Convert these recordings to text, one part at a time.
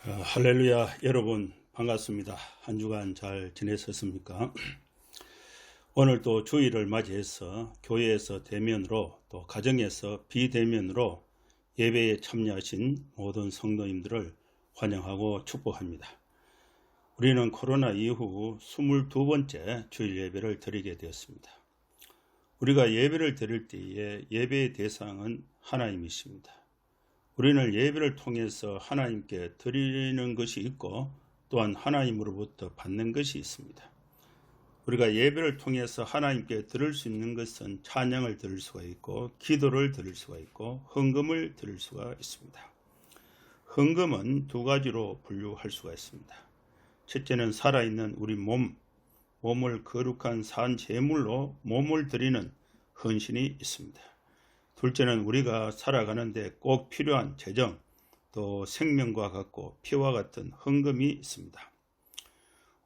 할렐루야. 여러분 반갑습니다. 한 주간 잘 지내셨습니까? 오늘 또 주일을 맞이해서 교회에서 대면으로 또 가정에서 비대면으로 예배에 참여하신 모든 성도님들을 환영하고 축복합니다. 우리는 코로나 이후 22번째 주일 예배를 드리게 되었습니다. 우리가 예배를 드릴 때에 예배의 대상은 하나님이십니다. 우리는 예배를 통해서 하나님께 드리는 것이 있고 또한 하나님으로부터 받는 것이 있습니다. 우리가 예배를 통해서 하나님께 드릴 수 있는 것은 찬양을 드릴 수가 있고 기도를 드릴 수가 있고 헌금을 드릴 수가 있습니다. 헌금은 두 가지로 분류할 수가 있습니다. 첫째는 살아있는 우리 몸을 거룩한 산 제물로 몸을 드리는 헌신이 있습니다. 둘째는 우리가 살아가는데 꼭 필요한 재정, 또 생명과 같고 피와 같은 헌금이 있습니다.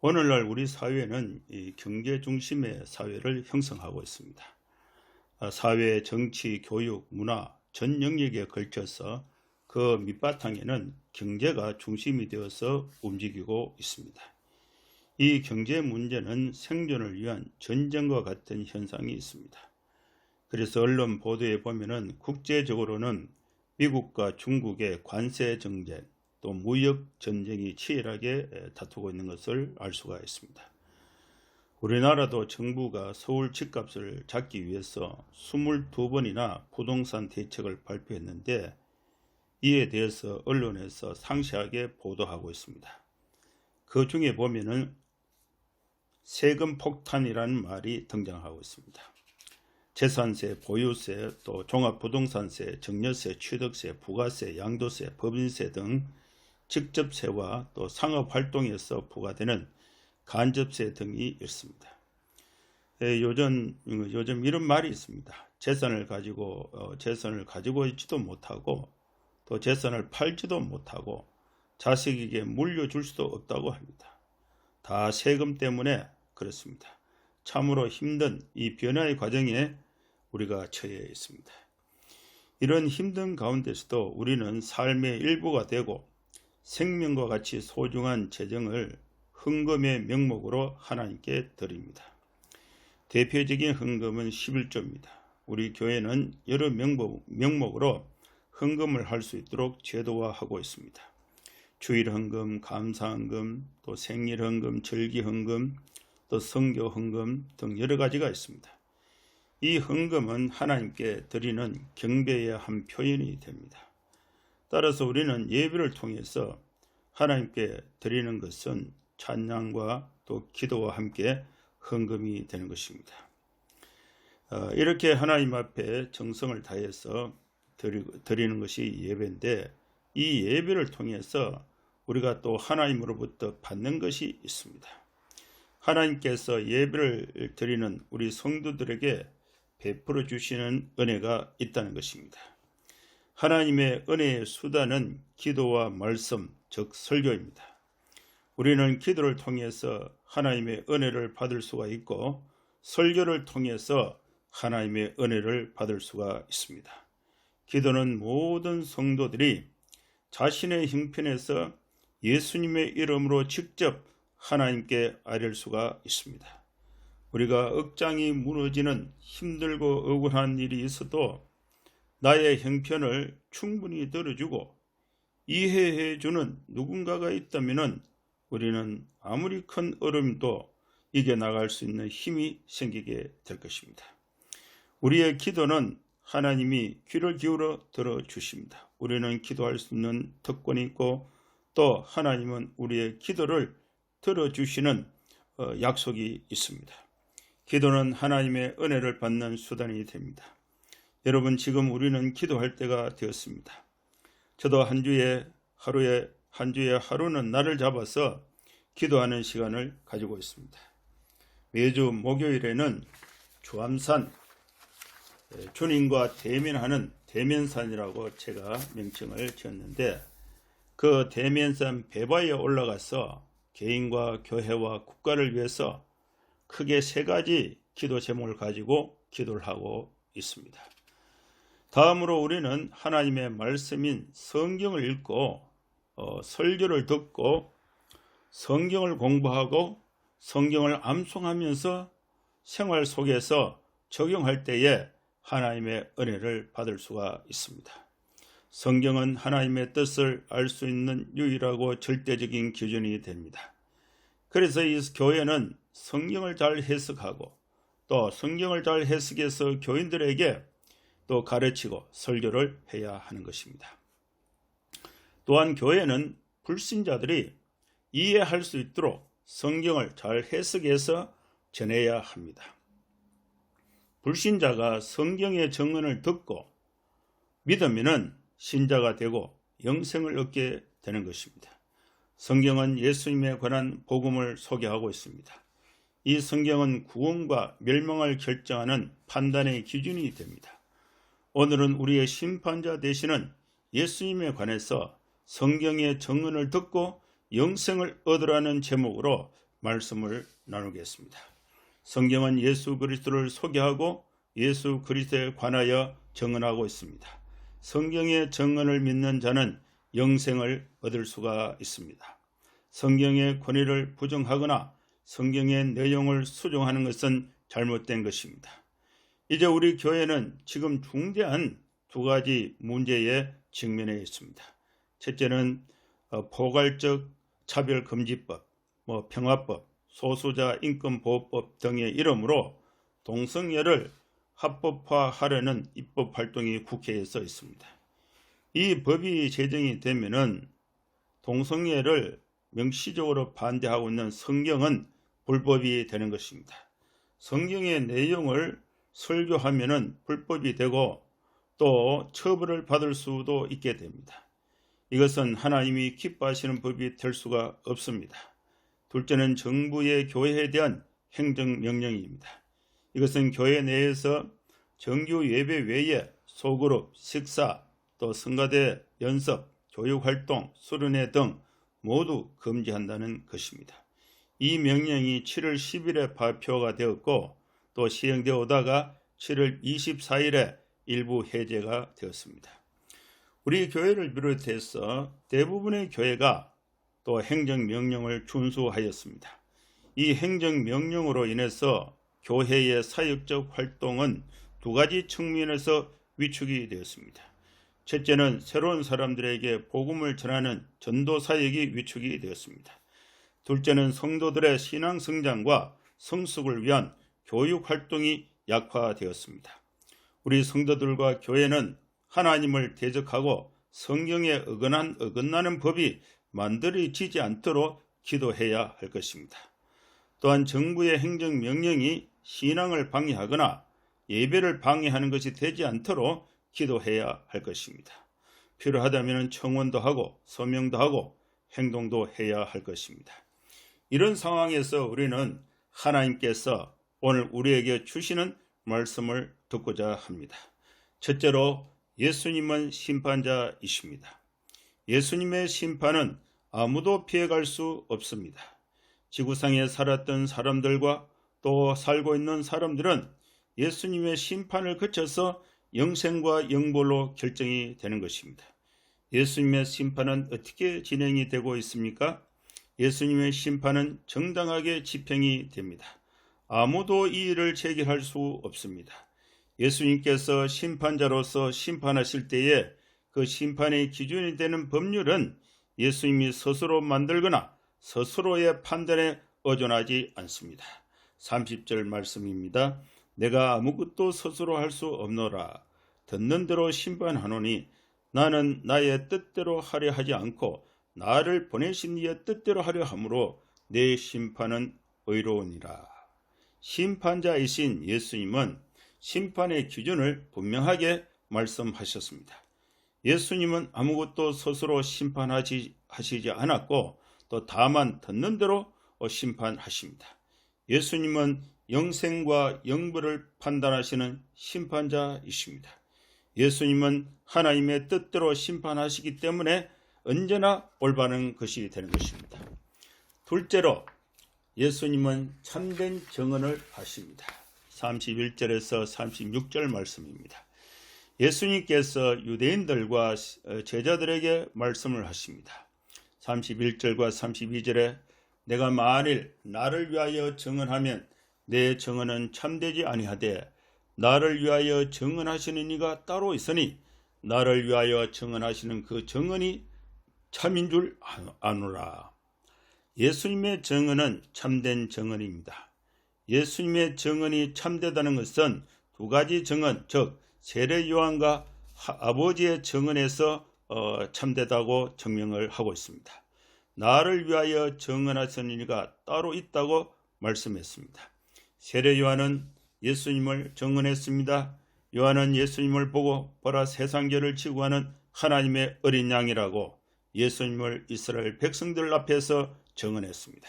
오늘날 우리 사회는 이 경제 중심의 사회를 형성하고 있습니다. 사회, 정치, 교육, 문화 전 영역에 걸쳐서 그 밑바탕에는 경제가 중심이 되어서 움직이고 있습니다. 이 경제 문제는 생존을 위한 전쟁과 같은 현상이 있습니다. 그래서 언론 보도에 보면은 국제적으로는 미국과 중국의 관세 정쟁, 또 무역 전쟁이 치열하게 다투고 있는 것을 알 수가 있습니다. 우리나라도 정부가 서울 집값을 잡기 위해서 22번이나 부동산 대책을 발표했는데 이에 대해서 언론에서 상세하게 보도하고 있습니다. 그 중에 보면은 세금 폭탄이라는 말이 등장하고 있습니다. 재산세, 보유세, 또 종합부동산세, 증여세, 취득세, 부가세, 양도세, 법인세 등 직접세와 또 상업활동에서 부과되는 간접세 등이 있습니다. 요즘 이런 말이 있습니다. 재산을 가지고 있지도 못하고 또 재산을 팔지도 못하고 자식에게 물려줄 수도 없다고 합니다. 다 세금 때문에 그렇습니다. 참으로 힘든 이 변화의 과정에 우리가 처해 있습니다. 이런 힘든 가운데서도 우리는 삶의 일부가 되고 생명과 같이 소중한 재정을 헌금의 명목으로 하나님께 드립니다. 대표적인 헌금은 11조입니다. 우리 교회는 여러 명목으로 헌금을 할 수 있도록 제도화하고 있습니다. 주일 헌금, 감사 헌금, 또 생일 헌금, 절기 헌금, 또 성교 헌금 등 여러 가지가 있습니다. 이 헌금은 하나님께 드리는 경배의 한 표현이 됩니다. 따라서 우리는 예배를 통해서 하나님께 드리는 것은 찬양과 또 기도와 함께 헌금이 되는 것입니다. 이렇게 하나님 앞에 정성을 다해서 드리는 것이 예배인데 이 예배를 통해서 우리가 또 하나님으로부터 받는 것이 있습니다. 하나님께서 예배를 드리는 우리 성도들에게 베풀어 주시는 은혜가 있다는 것입니다. 하나님의 은혜의 수단은 기도와 말씀, 즉 설교입니다. 우리는 기도를 통해서 하나님의 은혜를 받을 수가 있고 설교를 통해서 하나님의 은혜를 받을 수가 있습니다. 기도는 모든 성도들이 자신의 형편에서 예수님의 이름으로 직접 하나님께 아뢰을 수가 있습니다. 우리가 억장이 무너지는 힘들고 억울한 일이 있어도 나의 형편을 충분히 들어주고 이해해주는 누군가가 있다면 우리는 아무리 큰 어려움도 이겨나갈 수 있는 힘이 생기게 될 것입니다. 우리의 기도는 하나님이 귀를 기울여 들어주십니다. 우리는 기도할 수 있는 특권이 있고 또 하나님은 우리의 기도를 들어주시는 약속이 있습니다. 기도는 하나님의 은혜를 받는 수단이 됩니다. 여러분, 지금 우리는 기도할 때가 되었습니다. 저도 한 주에 하루는 날을 잡아서 기도하는 시간을 가지고 있습니다. 매주 목요일에는 주암산, 주님과 대면하는 대면산이라고 제가 명칭을 지었는데 그 대면산 배바위에 올라가서 개인과 교회와 국가를 위해서 크게 세 가지 기도 제목을 가지고 기도를 하고 있습니다. 다음으로 우리는 하나님의 말씀인 성경을 읽고 설교를 듣고 성경을 공부하고 성경을 암송하면서 생활 속에서 적용할 때에 하나님의 은혜를 받을 수가 있습니다. 성경은 하나님의 뜻을 알 수 있는 유일하고 절대적인 기준이 됩니다. 그래서 이 교회는 성경을 잘 해석하고 또 성경을 잘 해석해서 교인들에게 또 가르치고 설교를 해야 하는 것입니다. 또한 교회는 불신자들이 이해할 수 있도록 성경을 잘 해석해서 전해야 합니다. 불신자가 성경의 증언을 듣고 믿으면 신자가 되고 영생을 얻게 되는 것입니다. 성경은 예수님에 관한 복음을 소개하고 있습니다. 이 성경은 구원과 멸망을 결정하는 판단의 기준이 됩니다. 오늘은 우리의 심판자 되시는 예수님에 관해서 성경의 증언을 듣고 영생을 얻으라는 제목으로 말씀을 나누겠습니다. 성경은 예수 그리스도를 소개하고 예수 그리스도에 관하여 증언하고 있습니다. 성경의 증언을 믿는 자는 영생을 얻을 수가 있습니다. 성경의 권위를 부정하거나 성경의 내용을 수정하는 것은 잘못된 것입니다. 이제 우리 교회는 지금 중대한 두 가지 문제에 직면해 있습니다. 첫째는 포괄적 차별금지법, 평화법, 소수자 인권보호법 등의 이름으로 동성애를 합법화하려는 입법활동이 국회에서 있습니다. 이 법이 제정이 되면은 동성애를 명시적으로 반대하고 있는 성경은 불법이 되는 것입니다. 성경의 내용을 설교하면은 불법이 되고 또 처벌을 받을 수도 있게 됩니다. 이것은 하나님이 기뻐하시는 법이 될 수가 없습니다. 둘째는 정부의 교회에 대한 행정명령입니다. 이것은 교회 내에서 정규 예배 외에 소그룹, 식사, 또 성가대, 연습, 교육활동, 수련회 등 모두 금지한다는 것입니다. 이 명령이 7월 10일에 발표가 되었고 또 시행되어 오다가 7월 24일에 일부 해제가 되었습니다. 우리 교회를 비롯해서 대부분의 교회가 또 행정명령을 준수하였습니다. 이 행정명령으로 인해서 교회의 사역적 활동은 두 가지 측면에서 위축이 되었습니다. 첫째는 새로운 사람들에게 복음을 전하는 전도 사역이 위축이 되었습니다. 둘째는 성도들의 신앙 성장과 성숙을 위한 교육 활동이 약화되었습니다. 우리 성도들과 교회는 하나님을 대적하고 성경에 어긋나는 법이 만들어지지 않도록 기도해야 할 것입니다. 또한 정부의 행정명령이 신앙을 방해하거나 예배를 방해하는 것이 되지 않도록 기도해야 할 것입니다. 필요하다면 청원도 하고 서명도 하고 행동도 해야 할 것입니다. 이런 상황에서 우리는 하나님께서 오늘 우리에게 주시는 말씀을 듣고자 합니다. 첫째로 예수님은 심판자이십니다. 예수님의 심판은 아무도 피해갈 수 없습니다. 지구상에 살았던 사람들과 또 살고 있는 사람들은 예수님의 심판을 거쳐서 영생과 영벌로 결정이 되는 것입니다. 예수님의 심판은 어떻게 진행이 되고 있습니까? 예수님의 심판은 정당하게 집행이 됩니다. 아무도 이 일을 제기할 수 없습니다. 예수님께서 심판자로서 심판하실 때에 그 심판의 기준이 되는 법률은 예수님이 스스로 만들거나 스스로의 판단에 의존하지 않습니다. 30절 말씀입니다. 내가 아무것도 스스로 할 수 없노라. 듣는 대로 심판하노니 나는 나의 뜻대로 하려 하지 않고 나를 보내신 이의 뜻대로 하려 하므로 내 심판은 의로우니라. 심판자이신 예수님은 심판의 기준을 분명하게 말씀하셨습니다. 예수님은 아무것도 스스로 심판하시지 않았고 또 다만 듣는 대로 심판하십니다. 예수님은 영생과 영벌을 판단하시는 심판자이십니다. 예수님은 하나님의 뜻대로 심판하시기 때문에 언제나 올바른 것이 되는 것입니다. 둘째로 예수님은 참된 증언을 하십니다. 31절에서 36절 말씀입니다. 예수님께서 유대인들과 제자들에게 말씀을 하십니다. 31절과 32절에 내가 만일 나를 위하여 증언하면 내 증언은 참되지 아니하되 나를 위하여 증언하시는 이가 따로 있으니 나를 위하여 증언하시는 그 증언이 참인 줄 아노라. 예수님의 증언은 참된 증언입니다. 예수님의 증언이 참되다는 것은 두 가지 증언, 즉 세례 요한과 아버지의 증언에서 참되다고 증명을 하고 있습니다. 나를 위하여 증언하시는 이가 따로 있다고 말씀했습니다. 세례 요한은 예수님을 증언했습니다. 요한은 예수님을 보고 보라 세상 죄를 지고 가는 하나님의 어린 양이라고 예수님을 이스라엘 백성들 앞에서 증언했습니다.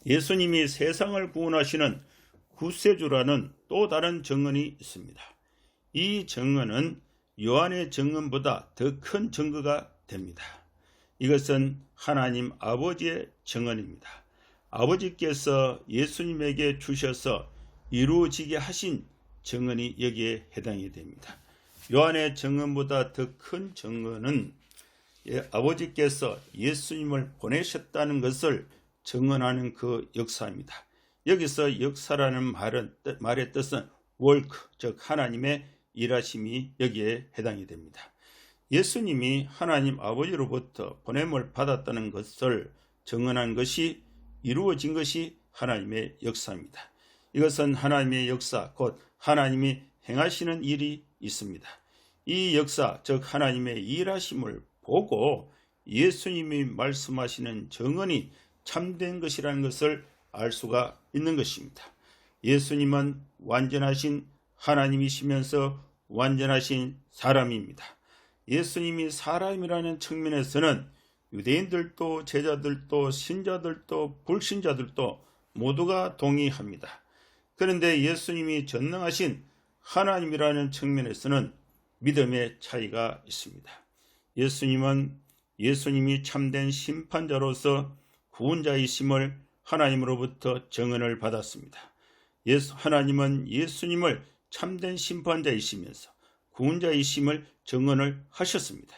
예수님이 세상을 구원하시는 구세주라는 또 다른 증언이 있습니다. 이 증언은 요한의 증언보다 더 큰 증거가 됩니다. 이것은 하나님 아버지의 증언입니다. 아버지께서 예수님에게 주셔서 이루어지게 하신 증언이 여기에 해당이 됩니다. 요한의 증언보다 더 큰 증언은 아버지께서 예수님을 보내셨다는 것을 증언하는 그 역사입니다. 여기서 역사라는 말의 뜻은 work, 즉 하나님의 일하심이 여기에 해당이 됩니다. 예수님이 하나님 아버지로부터 보냄을 받았다는 것을 증언한 것이 이루어진 것이 하나님의 역사입니다. 이것은 하나님의 역사, 곧 하나님이 행하시는 일이 있습니다. 이 역사, 즉 하나님의 일하심을 보고 예수님이 말씀하시는 증언이 참된 것이라는 것을 알 수가 있는 것입니다. 예수님은 완전하신 하나님이시면서 완전하신 사람입니다. 예수님이 사람이라는 측면에서는 유대인들도 제자들도 신자들도 불신자들도 모두가 동의합니다. 그런데 예수님이 전능하신 하나님이라는 측면에서는 믿음의 차이가 있습니다. 예수님이 참된 심판자로서 구원자이심을 하나님으로부터 증언을 받았습니다. 하나님은 예수님을 참된 심판자이시면서 구원자이심을 증언을 하셨습니다.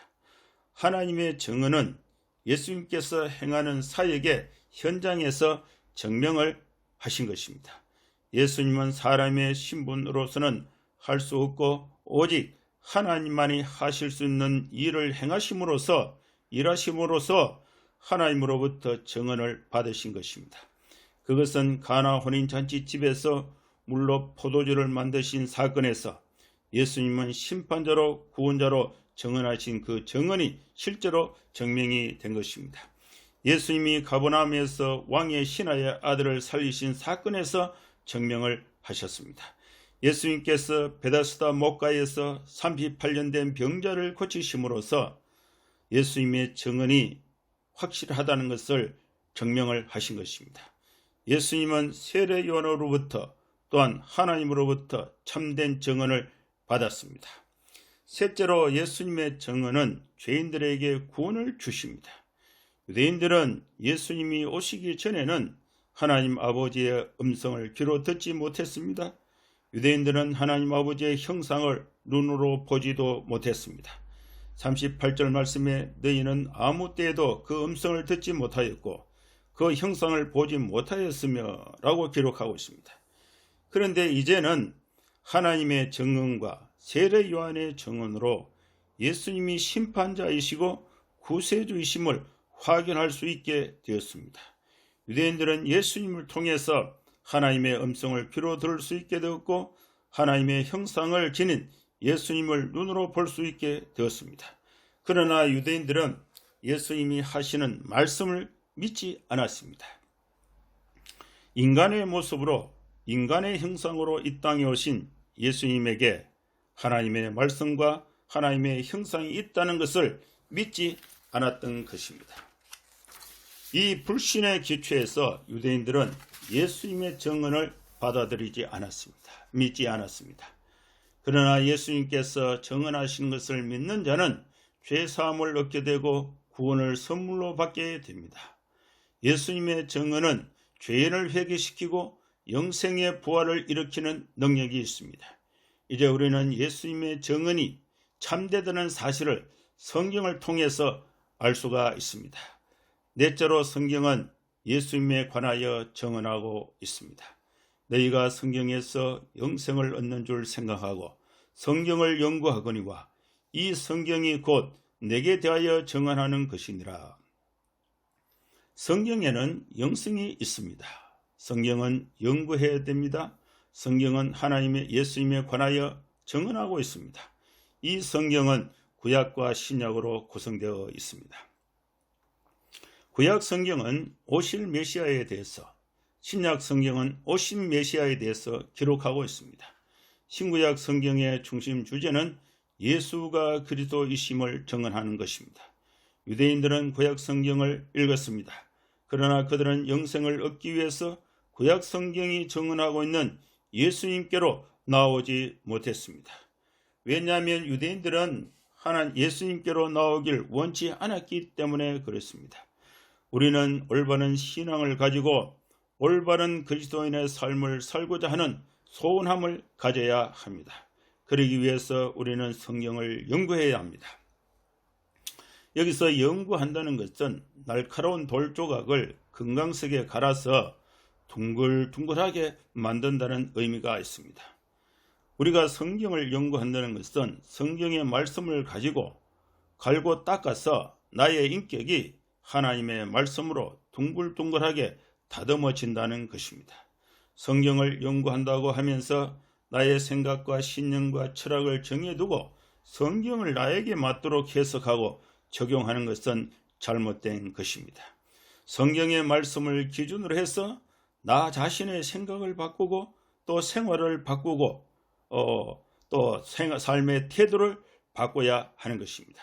하나님의 증언은 예수님께서 행하는 사역의 현장에서 증명을 하신 것입니다. 예수님은 사람의 신분으로서는 할 수 없고 오직 하나님만이 하실 수 있는 일을 행하심으로써 일하심으로써 하나님으로부터 증언을 받으신 것입니다. 그것은 가나 혼인잔치집에서 물로 포도주를 만드신 사건에서 예수님은 심판자로 구원자로 증언하신 그 증언이 실제로 증명이 된 것입니다. 예수님이 가버나움에서 왕의 신하의 아들을 살리신 사건에서 증명을 하셨습니다. 예수님께서 베다스다 목가에서 38년 된 병자를 고치심으로써 예수님의 증언이 확실하다는 것을 증명을 하신 것입니다. 예수님은 세례 요한으로부터 또한 하나님으로부터 참된 증언을 받았습니다. 셋째로 예수님의 증언은 죄인들에게 구원을 주십니다. 유대인들은 예수님이 오시기 전에는 하나님 아버지의 음성을 귀로 듣지 못했습니다. 유대인들은 하나님 아버지의 형상을 눈으로 보지도 못했습니다. 38절 말씀에 너희는 아무 때에도 그 음성을 듣지 못하였고 그 형상을 보지 못하였으며 라고 기록하고 있습니다. 그런데 이제는 하나님의 증언과 세례 요한의 증언으로 예수님이 심판자이시고 구세주이심을 확인할 수 있게 되었습니다. 유대인들은 예수님을 통해서 하나님의 음성을 귀로 들을 수 있게 되었고 하나님의 형상을 지닌 예수님을 눈으로 볼 수 있게 되었습니다. 그러나 유대인들은 예수님이 하시는 말씀을 믿지 않았습니다. 인간의 모습으로 인간의 형상으로 이 땅에 오신 예수님에게 하나님의 말씀과 하나님의 형상이 있다는 것을 믿지 않았던 것입니다. 이 불신의 기초에서 유대인들은 예수님의 증언을 받아들이지 않았습니다. 믿지 않았습니다. 그러나 예수님께서 증언하신 것을 믿는 자는 죄사함을 얻게 되고 구원을 선물로 받게 됩니다. 예수님의 증언은 죄인을 회개시키고 영생의 부활을 일으키는 능력이 있습니다. 이제 우리는 예수님의 증언이 참되다는 사실을 성경을 통해서 알 수가 있습니다. 넷째로 성경은 예수님에 관하여 증언하고 있습니다. 너희가 성경에서 영생을 얻는 줄 생각하고 성경을 연구하거니와 이 성경이 곧 내게 대하여 증언하는 것이니라. 성경에는 영생이 있습니다. 성경은 연구해야 됩니다. 성경은 하나님의 예수님에 관하여 증언하고 있습니다. 이 성경은 구약과 신약으로 구성되어 있습니다. 구약 성경은 오실 메시아에 대해서, 신약 성경은 오신 메시아에 대해서 기록하고 있습니다. 신구약 성경의 중심 주제는 예수가 그리스도이심을 증언하는 것입니다. 유대인들은 구약 성경을 읽었습니다. 그러나 그들은 영생을 얻기 위해서 구약 성경이 증언하고 있는 예수님께로 나오지 못했습니다. 왜냐하면 유대인들은 하나님 예수님께로 나오길 원치 않았기 때문에 그렇습니다. 우리는 올바른 신앙을 가지고 올바른 그리스도인의 삶을 살고자 하는 소원함을 가져야 합니다. 그러기 위해서 우리는 성경을 연구해야 합니다. 여기서 연구한다는 것은 날카로운 돌 조각을 금강석에 갈아서 둥글둥글하게 만든다는 의미가 있습니다. 우리가 성경을 연구한다는 것은 성경의 말씀을 가지고 갈고 닦아서 나의 인격이 하나님의 말씀으로 둥글둥글하게 다듬어진다는 것입니다. 성경을 연구한다고 하면서 나의 생각과 신념과 철학을 정해두고 성경을 나에게 맞도록 해석하고 적용하는 것은 잘못된 것입니다. 성경의 말씀을 기준으로 해서 나 자신의 생각을 바꾸고 또 생활을 바꾸고 또 삶의 태도를 바꿔야 하는 것입니다.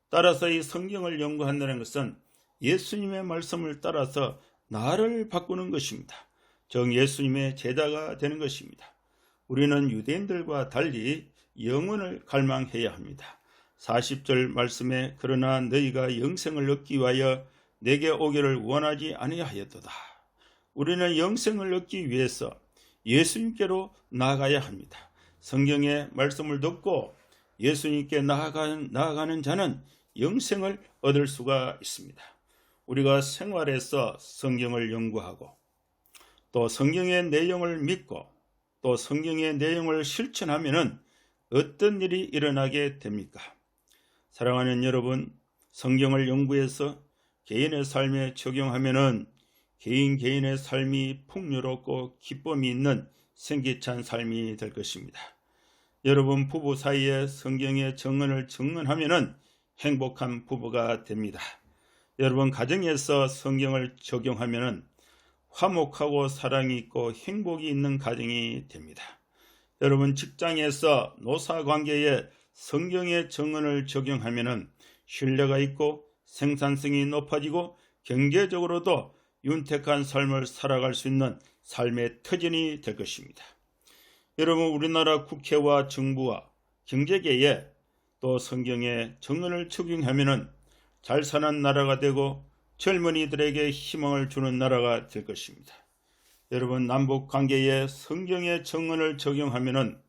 따라서 이 성경을 연구한다는 것은 예수님의 말씀을 따라서 나를 바꾸는 것입니다. 즉 예수님의 제자가 되는 것입니다. 우리는 유대인들과 달리 영원을 갈망해야 합니다. 40절 말씀에 그러나 너희가 영생을 얻기 위하여 내게 오기를 원하지 아니하였도다. 우리는 영생을 얻기 위해서 예수님께로 나아가야 합니다. 성경의 말씀을 듣고 예수님께 나아가는 자는 영생을 얻을 수가 있습니다. 우리가 생활에서 성경을 연구하고 또 성경의 내용을 믿고 또 성경의 내용을 실천하면 어떤 일이 일어나게 됩니까? 사랑하는 여러분, 성경을 연구해서 개인의 삶에 적용하면 개인의 삶이 풍요롭고 기쁨이 있는 생기찬 삶이 될 것입니다. 여러분 부부 사이에 성경의 증언을 증언하면 행복한 부부가 됩니다. 여러분 가정에서 성경을 적용하면 화목하고 사랑이 있고 행복이 있는 가정이 됩니다. 여러분 직장에서 노사관계에 성경의 증언을 적용하면 신뢰가 있고 생산성이 높아지고 경제적으로도 윤택한 삶을 살아갈 수 있는 삶의 터전이 될 것입니다. 여러분 우리나라 국회와 정부와 경제계에 또 성경의 증언을 적용하면 잘 사는 나라가 되고 젊은이들에게 희망을 주는 나라가 될 것입니다. 여러분 남북 관계에 성경의 증언을 적용하면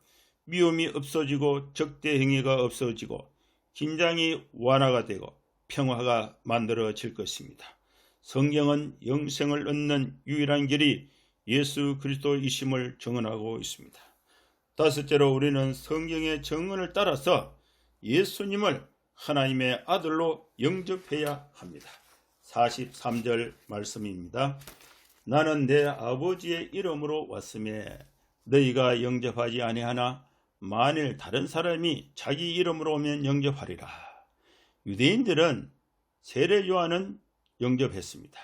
미움이 없어지고 적대 행위가 없어지고 긴장이 완화가 되고 평화가 만들어질 것입니다. 성경은 영생을 얻는 유일한 길이 예수 그리스도이심을 증언하고 있습니다. 다섯째로 우리는 성경의 증언을 따라서 예수님을 하나님의 아들로 영접해야 합니다. 43절 말씀입니다. 나는 내 아버지의 이름으로 왔음에 너희가 영접하지 아니하나 만일 다른 사람이 자기 이름으로 오면 영접하리라. 유대인들은 세례 요한은 영접했습니다.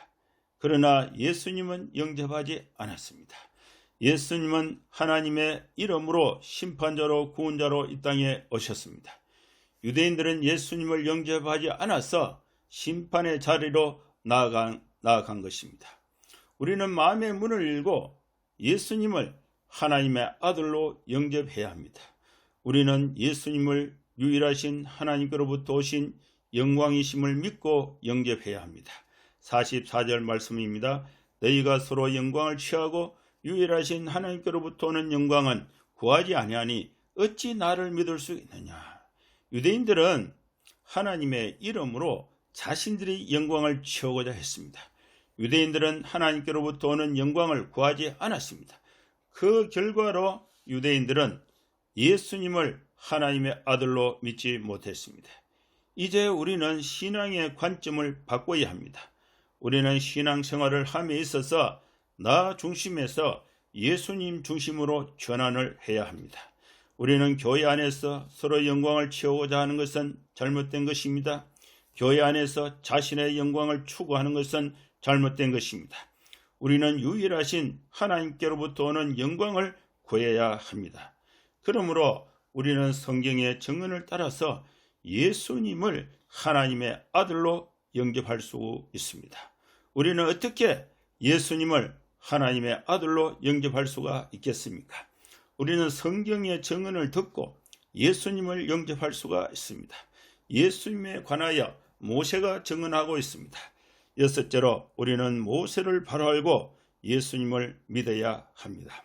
그러나 예수님은 영접하지 않았습니다. 예수님은 하나님의 이름으로 심판자로 구원자로 이 땅에 오셨습니다. 유대인들은 예수님을 영접하지 않아서 심판의 자리로 나아간 것입니다. 우리는 마음의 문을 열고 예수님을 하나님의 아들로 영접해야 합니다. 우리는 예수님을 유일하신 하나님께로부터 오신 영광이심을 믿고 영접해야 합니다. 44절 말씀입니다. 너희가 서로 영광을 취하고 유일하신 하나님께로부터 오는 영광은 구하지 아니하니 어찌 나를 믿을 수 있느냐. 유대인들은 하나님의 이름으로 자신들이 영광을 취하고자 했습니다. 유대인들은 하나님께로부터 오는 영광을 구하지 않았습니다. 그 결과로 유대인들은 예수님을 하나님의 아들로 믿지 못했습니다. 이제 우리는 신앙의 관점을 바꿔야 합니다. 우리는 신앙생활을 함에 있어서 나 중심에서 예수님 중심으로 전환을 해야 합니다. 우리는 교회 안에서 서로 영광을 취하고자 하는 것은 잘못된 것입니다. 교회 안에서 자신의 영광을 추구하는 것은 잘못된 것입니다. 우리는 유일하신 하나님께로부터 오는 영광을 구해야 합니다. 그러므로 우리는 성경의 증언을 따라서 예수님을 하나님의 아들로 영접할 수 있습니다. 우리는 어떻게 예수님을 하나님의 아들로 영접할 수가 있겠습니까? 우리는 성경의 증언을 듣고 예수님을 영접할 수가 있습니다. 예수님에 관하여 모세가 증언하고 있습니다. 여섯째로 우리는 모세를 바로 알고 예수님을 믿어야 합니다.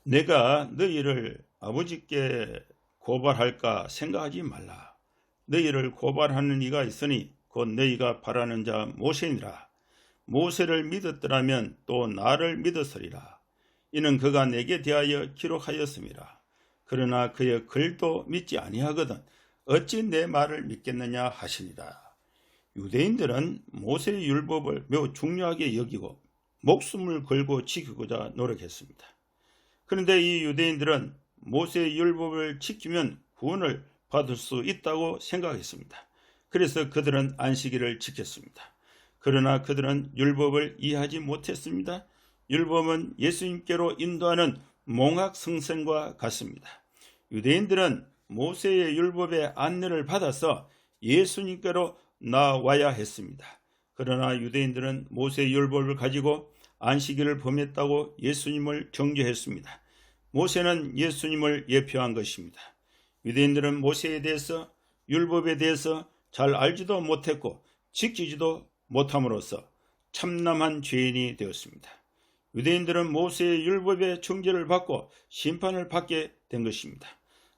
내가 너희를 아버지께 고발할까 생각하지 말라. 너희를 고발하는 이가 있으니 곧 너희가 바라는 자 모세니라. 모세를 믿었더라면 또 나를 믿었으리라. 이는 그가 내게 대하여 기록하였음이라. 그러나 그의 글도 믿지 아니하거든 어찌 내 말을 믿겠느냐 하시니라. 유대인들은 모세의 율법을 매우 중요하게 여기고 목숨을 걸고 지키고자 노력했습니다. 그런데 이 유대인들은 모세의 율법을 지키면 구원을 받을 수 있다고 생각했습니다. 그래서 그들은 안식일을 지켰습니다. 그러나 그들은 율법을 이해하지 못했습니다. 율법은 예수님께로 인도하는 몽학성생과 같습니다. 유대인들은 모세의 율법의 안내를 받아서 예수님께로 나와야 했습니다. 그러나 유대인들은 모세의 율법을 가지고 안식일을 범했다고 예수님을 정죄했습니다. 모세는 예수님을 예표한 것입니다. 유대인들은 모세에 대해서 율법에 대해서 잘 알지도 못했고 지키지도 못함으로써 참남한 죄인이 되었습니다. 유대인들은 모세의 율법의 정죄를 받고 심판을 받게 된 것입니다.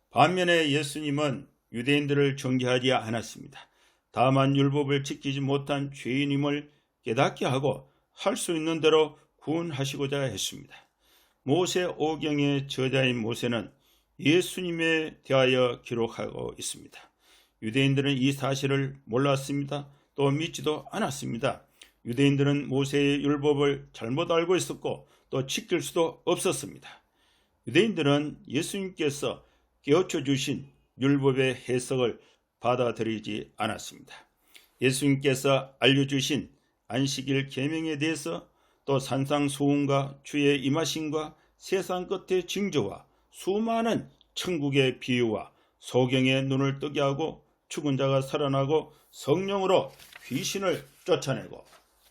반면에 예수님은 유대인들을 정죄하지 않았습니다. 다만 율법을 지키지 못한 죄인임을 깨닫게 하고 할 수 있는 대로 구원하시고자 했습니다. 모세 오경의 저자인 모세는 예수님에 대하여 기록하고 있습니다. 유대인들은 이 사실을 몰랐습니다. 또 믿지도 않았습니다. 유대인들은 모세의 율법을 잘못 알고 있었고 또 지킬 수도 없었습니다. 유대인들은 예수님께서 깨우쳐 주신 율법의 해석을 받아들이지 않았습니다. 예수님께서 알려주신 안식일 계명에 대해서 또 산상수훈과 주의 임하심과 세상 끝의 징조와 수많은 천국의 비유와 소경의 눈을 뜨게 하고 죽은 자가 살아나고 성령으로 귀신을 쫓아내고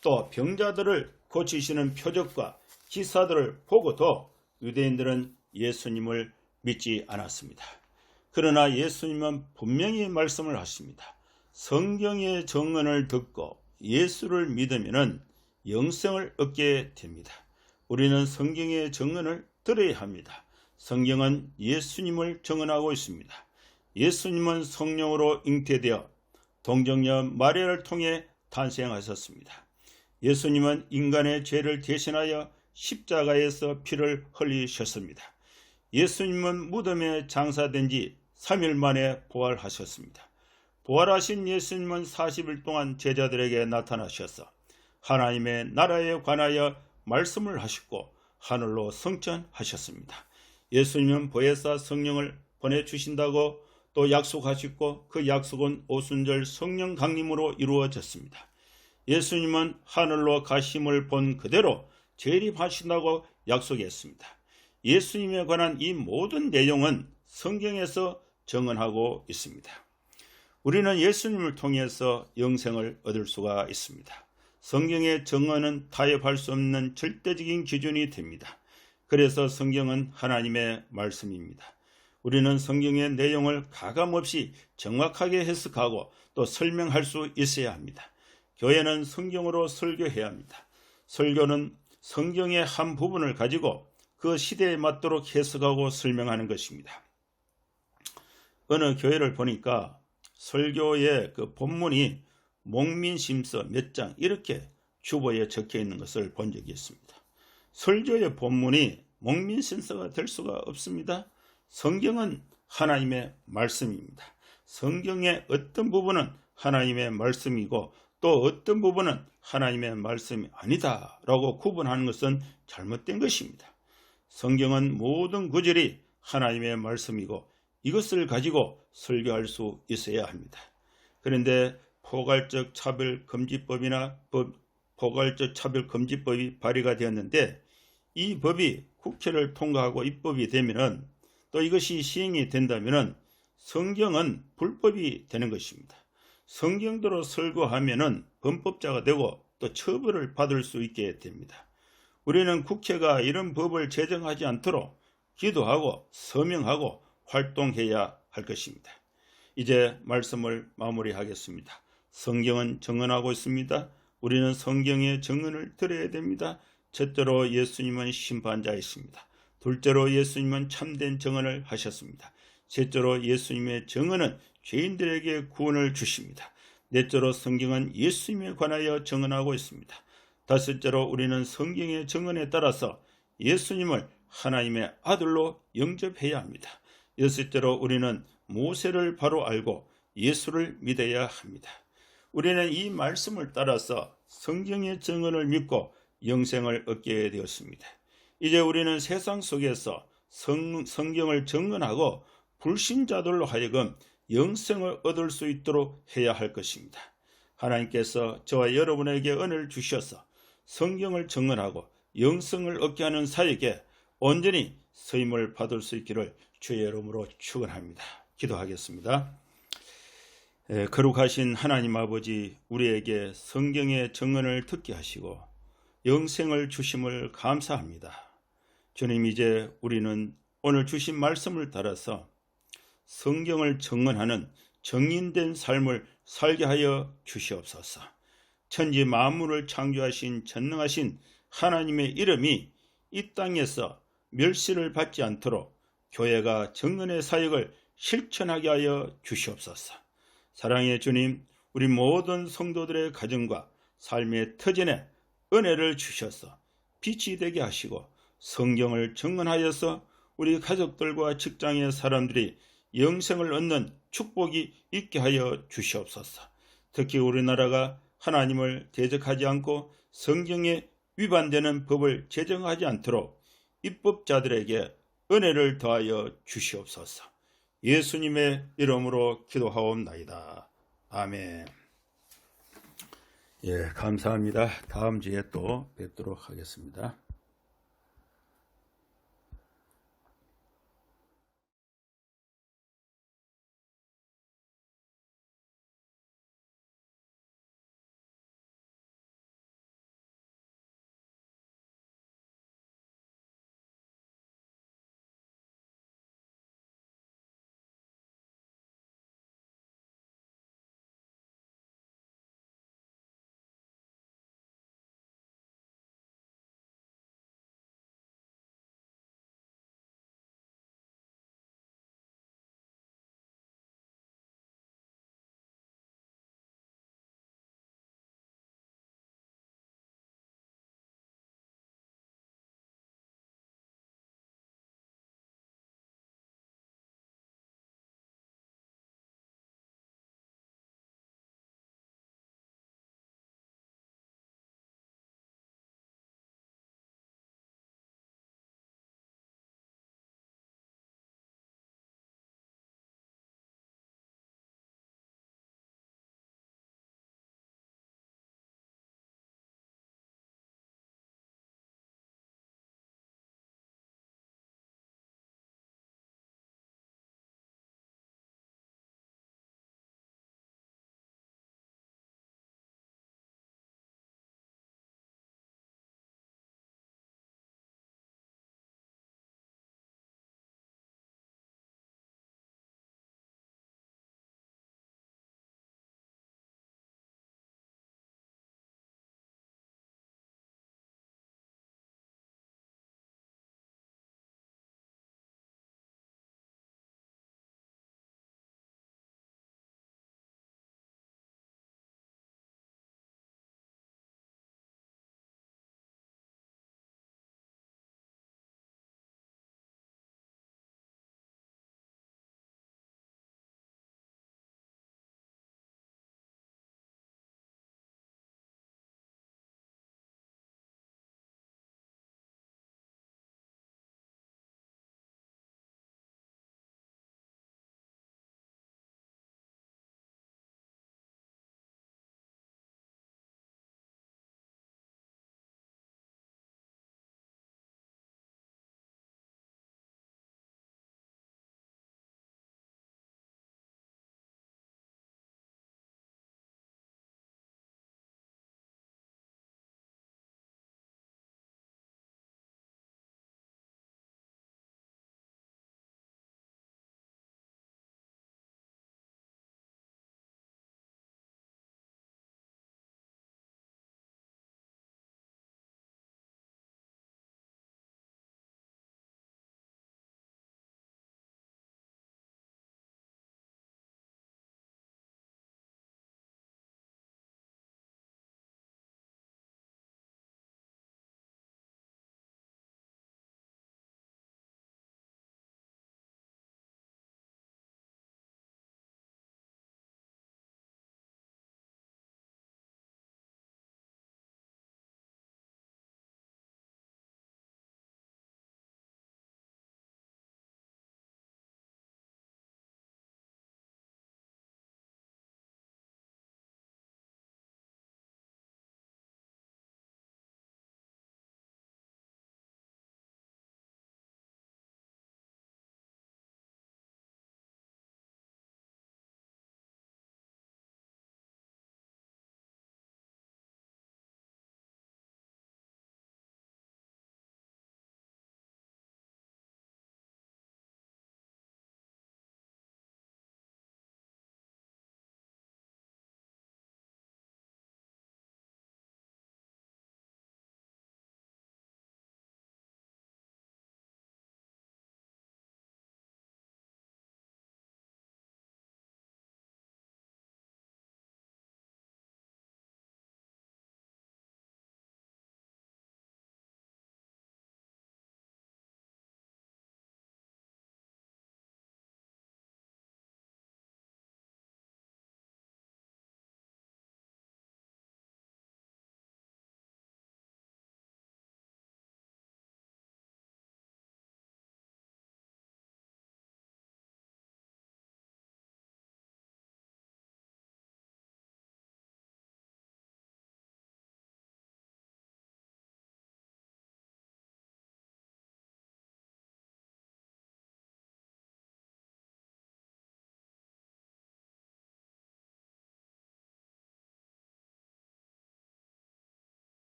또 병자들을 고치시는 표적과 기사들을 보고도 유대인들은 예수님을 믿지 않았습니다. 그러나 예수님은 분명히 말씀을 하십니다. 성경의 증언을 듣고 예수를 믿으면 영생을 얻게 됩니다. 우리는 성경의 증언을 들어야 합니다. 성경은 예수님을 증언하고 있습니다. 예수님은 성령으로 잉태되어 동정녀 마리아를 통해 탄생하셨습니다. 예수님은 인간의 죄를 대신하여 십자가에서 피를 흘리셨습니다. 예수님은 무덤에 장사된 지 3일 만에 부활하셨습니다. 부활하신 예수님은 40일 동안 제자들에게 나타나셔서 하나님의 나라에 관하여 말씀을 하셨고 하늘로 승천하셨습니다. 예수님은 보혜사 성령을 보내주신다고 또 약속하셨고 그 약속은 오순절 성령 강림으로 이루어졌습니다. 예수님은 하늘로 가심을 본 그대로 재림하신다고 약속했습니다. 예수님에 관한 이 모든 내용은 성경에서 증언하고 있습니다. 우리는 예수님을 통해서 영생을 얻을 수가 있습니다. 성경의 증언은 타협할 수 없는 절대적인 기준이 됩니다. 그래서 성경은 하나님의 말씀입니다. 우리는 성경의 내용을 가감없이 정확하게 해석하고 또 설명할 수 있어야 합니다. 교회는 성경으로 설교해야 합니다. 설교는 성경의 한 부분을 가지고 그 시대에 맞도록 해석하고 설명하는 것입니다. 어느 교회를 보니까 설교의 그 본문이 목민심서 몇 장 이렇게 주보에 적혀 있는 것을 본 적이 있습니다. 설교의 본문이 목민심서가 될 수가 없습니다. 성경은 하나님의 말씀입니다. 성경의 어떤 부분은 하나님의 말씀이고 또 어떤 부분은 하나님의 말씀이 아니다 라고 구분하는 것은 잘못된 것입니다. 성경은 모든 구절이 하나님의 말씀이고 이것을 가지고 설교할 수 있어야 합니다. 그런데 포괄적 차별금지법이나 포괄적 차별금지법이 발의가 되었는데 이 법이 국회를 통과하고 입법이 되면은 또 이것이 시행이 된다면은 성경은 불법이 되는 것입니다. 성경대로 설교하면은 범법자가 되고 또 처벌을 받을 수 있게 됩니다. 우리는 국회가 이런 법을 제정하지 않도록 기도하고 서명하고 활동해야 할 것입니다. 이제 말씀을 마무리하겠습니다. 성경은 정언하고 있습니다. 우리는 성경의 정언을 들어야 됩니다. 첫째로 예수님은 심판자이십니다. 둘째로 예수님은 참된 정언을 하셨습니다. 셋째로 예수님의 정언은 죄인들에게 구원을 주십니다. 넷째로 성경은 예수님에 관하여 정언하고 있습니다. 다섯째로 우리는 성경의 정언에 따라서 예수님을 하나님의 아들로 영접해야 합니다. 여섯째로 우리는 모세를 바로 알고 예수를 믿어야 합니다. 우리는 이 말씀을 따라서 성경의 정언을 믿고 영생을 얻게 되었습니다. 이제 우리는 세상 속에서 성경을 정언하고 불신자들로 하여금 영생을 얻을 수 있도록 해야 할 것입니다. 하나님께서 저와 여러분에게 은혜를 주셔서 성경을 정언하고 영생을 얻게 하는 사역에 온전히 쓰임을 받을 수 있기를 주의 이름으로 축원합니다. 기도하겠습니다. 거룩하신 하나님 아버지, 우리에게 성경의 정언을 듣게 하시고 영생을 주심을 감사합니다. 주님, 이제 우리는 오늘 주신 말씀을 따라서 성경을 정언하는 정인된 삶을 살게 하여 주시옵소서. 천지 만물을 창조하신 전능하신 하나님의 이름이 이 땅에서 멸시를 받지 않도록 교회가 정언의 사역을 실천하게 하여 주시옵소서. 사랑의 주님, 우리 모든 성도들의 가정과 삶의 터전에 은혜를 주셔서 빛이 되게 하시고 성경을 정언하여서 우리 가족들과 직장의 사람들이 영생을 얻는 축복이 있게 하여 주시옵소서. 특히 우리나라가 하나님을 대적하지 않고 성경에 위반되는 법을 제정하지 않도록 입법자들에게 은혜를 더하여 주시옵소서. 예수님의 이름으로 기도하옵나이다. 아멘. 감사합니다. 다음 주에 또 뵙도록 하겠습니다.